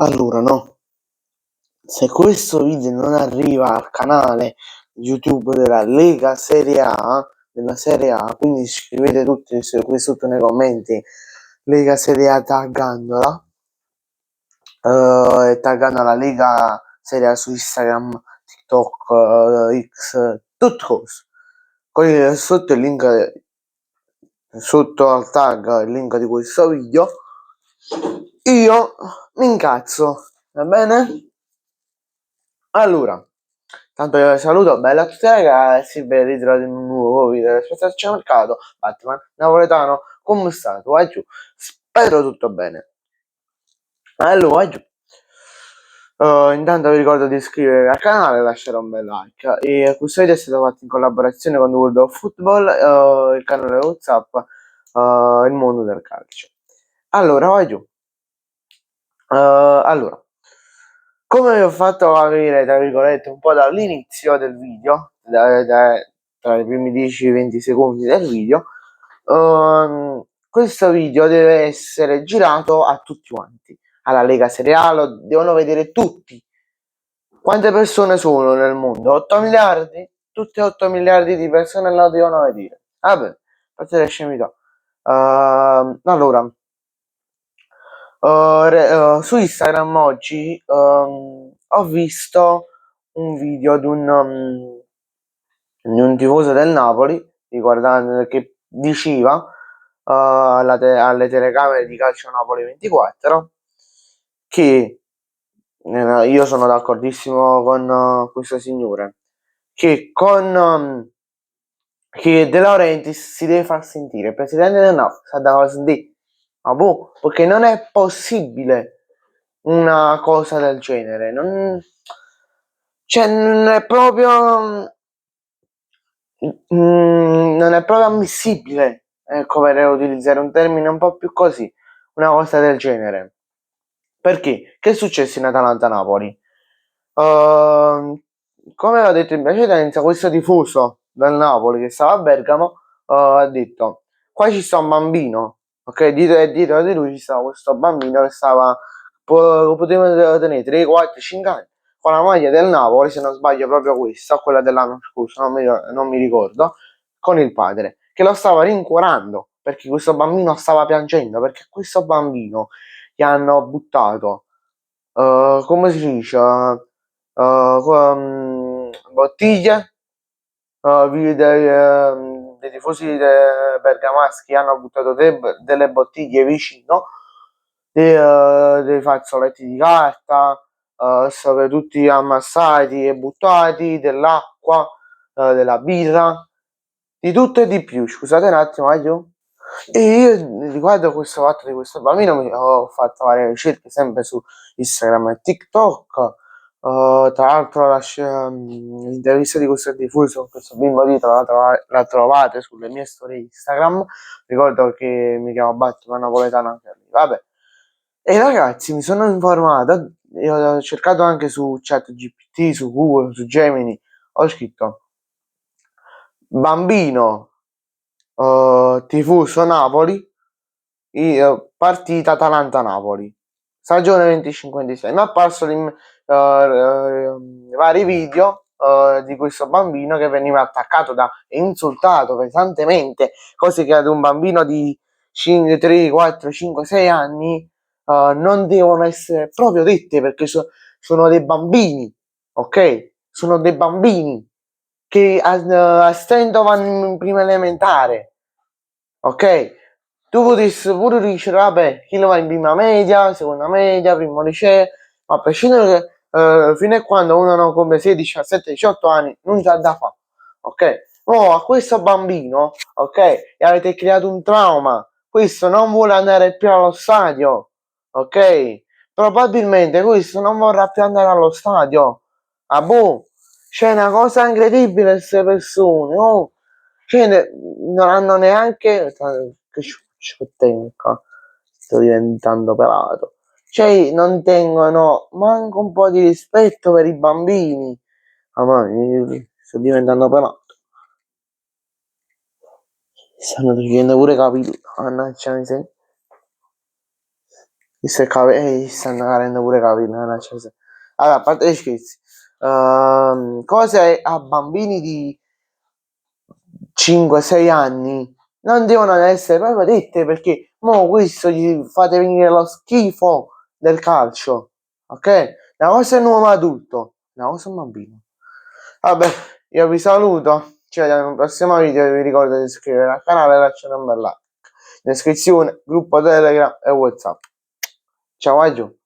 Allora, no, se questo video non arriva al canale YouTube della Lega Serie A, quindi scrivete tutti qui sotto nei commenti Lega Serie A taggandola, e taggando la Lega Serie A su Instagram, TikTok, X, tutto cose. Poi sotto il link, sotto al tag, il link di questo video, io mi incazzo, va bene? Allora, tanto io vi saluto, bella a tutti ragazzi, ben ritrovati in un nuovo video del Spazio Mercato, Batman Napoletano, come state? Vai giù, spero tutto bene. Allora, vai giù. Intanto vi ricordo di iscrivervi al canale e lasciare un bel like. E questo video è stato fatto in collaborazione con World of Football, il canale WhatsApp, il mondo del calcio. Allora, vai giù. Allora, come vi ho fatto capire, tra virgolette, un po' dall'inizio del video, tra i primi 10-20 secondi del video, questo video deve essere girato a tutti quanti. Alla Lega Serie A lo devono vedere tutti. Quante persone sono nel mondo? 8 miliardi? Tutte 8 miliardi di persone lo devono vedere. Vabbè, fate le scemità. Allora, su Instagram oggi ho visto un video di un tifoso del Napoli che diceva alle telecamere di Calcio Napoli 24 che io sono d'accordissimo con questo signore, che che De Laurentiis si deve far sentire, il presidente del Napoli si deve far sentire, perché non è possibile una cosa del genere, non è proprio non è proprio ammissibile, ecco, per utilizzare un termine un po' più così, una cosa del genere. Perché? Che è successo in Atalanta-Napoli? Come ho detto in precedenza, questo tifoso del Napoli che stava a Bergamo ha detto: qua ci sta un bambino, ok? Dietro di lui ci stava questo bambino che poteva tenere 3, 4, 5 anni con la maglia del Napoli, se non sbaglio proprio questa, quella dell'anno scorso, non mi ricordo, con il padre, che lo stava rincuorando perché questo bambino stava piangendo, perché questo bambino gli hanno buttato, come si dice, bottiglie, dei tifosi bergamaschi hanno buttato delle bottiglie vicino, dei fazzoletti di carta, sono tutti ammassati e buttati, dell'acqua, della birra, di tutto e di più. Scusate un attimo, aiuto. E io riguardo questo fatto di questo bambino mi ho fatto varie ricerche sempre su Instagram e TikTok. Tra l'altro l'intervista di questo tifoso con questo bimbo dietro la trovate sulle mie storie Instagram. Ricordo che mi chiamo Batman Napoletano anche lì. Vabbè. E ragazzi, mi sono informato, io ho cercato anche su ChatGPT, su Google, su Gemini, ho scritto bambino tifoso Napoli, partita Atalanta-Napoli, stagione 25-26. Mi è apparso vari video di questo bambino che veniva attaccato e insultato pesantemente, cose che ad un bambino di 5, 3, 4, 5, 6 anni non devono essere proprio dette, perché sono dei bambini, ok? Sono dei bambini che a stento vanno in prima elementare, ok? Tu potessi pure dire, vabbè, chi lo va in prima media, seconda media, primo liceo, ma a prescindere che fino a quando uno non compie 16, 17, 18 anni non c'ha da fare, ok? Oh, a questo bambino, ok, gli avete creato un trauma, questo non vuole andare più allo stadio, ok? Probabilmente questo non vorrà più andare allo stadio, ah boh, c'è una cosa incredibile queste persone, oh, cioè, non hanno neanche, che tempo, sto diventando pelato, cioè non tengono manco un po' di rispetto per i bambini. Sto diventando pelato, stanno togliendo pure capelli, mannaggia miseria. Stanno cadendo pure capire. Allora, a parte gli scherzi, cose a bambini di 5-6 anni non devono essere proprio dette perché mo questo gli fate venire lo schifo del calcio, ok? Una cosa è un uomo adulto, una cosa è un bambino. Vabbè, io vi saluto, ci vediamo nel prossimo video, vi ricordo di iscrivervi al canale e lasciare un bel like. Descrizione, gruppo Telegram e WhatsApp. Ciao, aggiù.